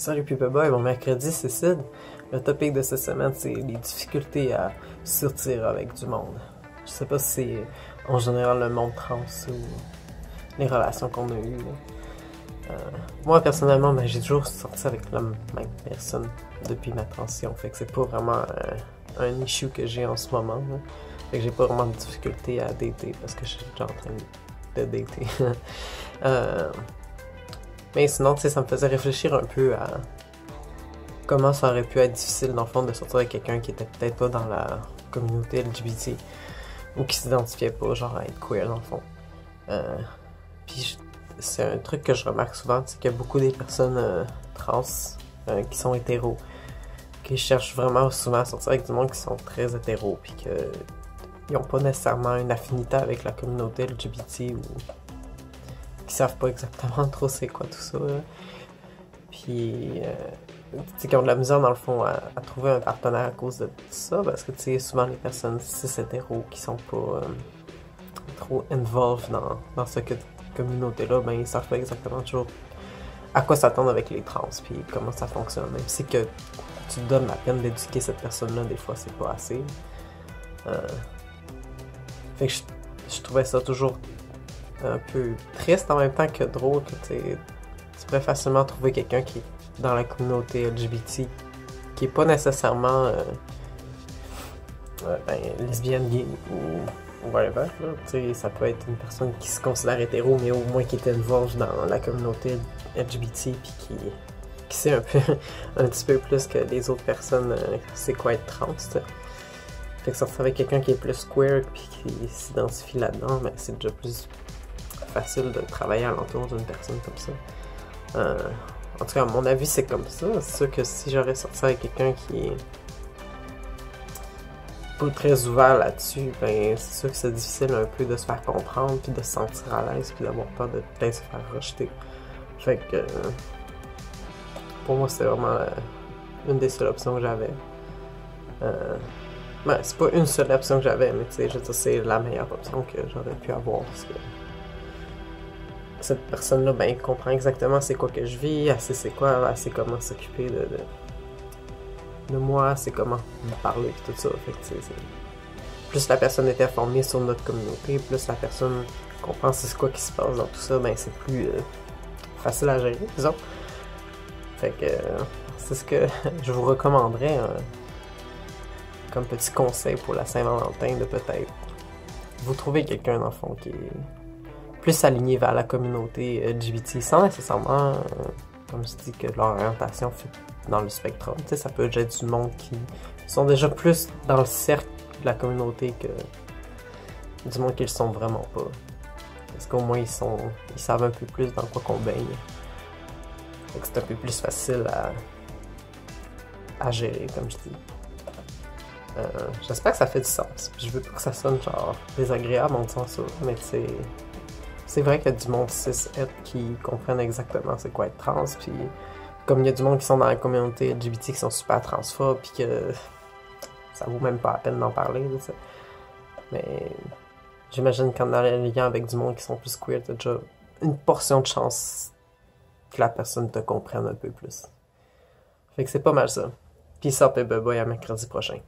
Salut People Boy, bon mercredi c'est Sid. Le topic de cette semaine c'est les difficultés à sortir avec du monde. Je sais pas si c'est en général le monde trans ou les relations qu'on a eues. Moi personnellement, ben, j'ai toujours sorti avec la même personne depuis ma transition, fait que c'est pas vraiment un issue que j'ai en ce moment. Là. Fait que j'ai pas vraiment de difficulté à dater parce que je suis déjà en train de dater. Mais sinon, tu sais, ça me faisait réfléchir un peu à comment ça aurait pu être difficile, dans le fond, de sortir avec quelqu'un qui était peut-être pas dans la communauté LGBT ou qui s'identifiait pas, genre, à être queer, dans le fond. Puis, c'est un truc que je remarque souvent, c'est qu'il y a beaucoup des personnes trans qui sont hétéros, qui cherchent vraiment souvent à sortir avec du monde qui sont très hétéros, puis qu'ils n'ont pas nécessairement une affinité avec la communauté LGBT ou qui savent pas exactement trop c'est quoi tout ça. Là. Puis, tu sais, qui ont de la misère dans le fond à trouver un partenaire à cause de ça, parce que tu sais, souvent les personnes cis hétéros qui sont pas trop involved dans cette communauté-là, ben ils savent pas exactement toujours à quoi s'attendre avec les trans, puis comment ça fonctionne. Même si que tu te donnes la peine d'éduquer cette personne-là, des fois c'est pas assez. Fait que je trouvais ça toujours un peu triste en même temps que drôle, que tu pourrais facilement trouver quelqu'un qui est dans la communauté LGBT, qui est pas nécessairement lesbienne, gay ou whatever. Ça peut être une personne qui se considère hétéro, mais au moins qui est involved dans la communauté LGBT, puis qui sait un petit peu plus que les autres personnes c'est quoi être trans. T'sais. Fait que sortir avec quelqu'un qui est plus queer puis qui s'identifie là-dedans, ben, c'est déjà plus facile de travailler alentour d'une personne comme ça. En tout cas, à mon avis, c'est comme ça. C'est sûr que si j'aurais sorti avec quelqu'un qui est pas très ouvert là-dessus, ben c'est sûr que c'est difficile un peu de se faire comprendre, puis de se sentir à l'aise, puis d'avoir peur de peut-être se faire rejeter. Fait que pour moi, c'est vraiment une des seules options que j'avais. Ben, c'est pas une seule option que j'avais, mais tu sais, je veux dire, c'est la meilleure option que j'aurais pu avoir, parce que cette personne-là, ben, elle comprend exactement c'est quoi que je vis, elle sait c'est quoi, elle sait comment s'occuper de moi, elle sait comment me parler et tout ça. Fait que, plus la personne est informée sur notre communauté, plus la personne comprend c'est quoi qui se passe dans tout ça, ben c'est plus facile à gérer, disons. Fait que c'est ce que je vous recommanderais comme petit conseil pour la Saint-Valentin, de peut-être vous trouver quelqu'un dans le fond qui est plus aligné vers la communauté LGBT, sans nécessairement, comme je dis, que leur orientation fait dans le spectrum. Tu sais, ça peut être du monde qui sont déjà plus dans le cercle de la communauté que du monde qu'ils sont vraiment pas. Parce qu'au moins ils savent un peu plus dans quoi qu'on baigne. Donc c'est un peu plus facile à gérer, comme je dis. J'espère que ça fait du sens. Je veux pas que ça sonne genre désagréable en disant ça, mais tu sais, c'est vrai qu'il y a du monde cis-het qui comprennent exactement c'est quoi être trans, puis comme il y a du monde qui sont dans la communauté LGBT qui sont super transphobes, puis que ça vaut même pas la peine d'en parler, tu sais. Mais j'imagine qu'en alliant avec du monde qui sont plus queer, t'as déjà une portion de chance que la personne te comprenne un peu plus. Fait que c'est pas mal ça. Peace up et bye bye à mercredi prochain.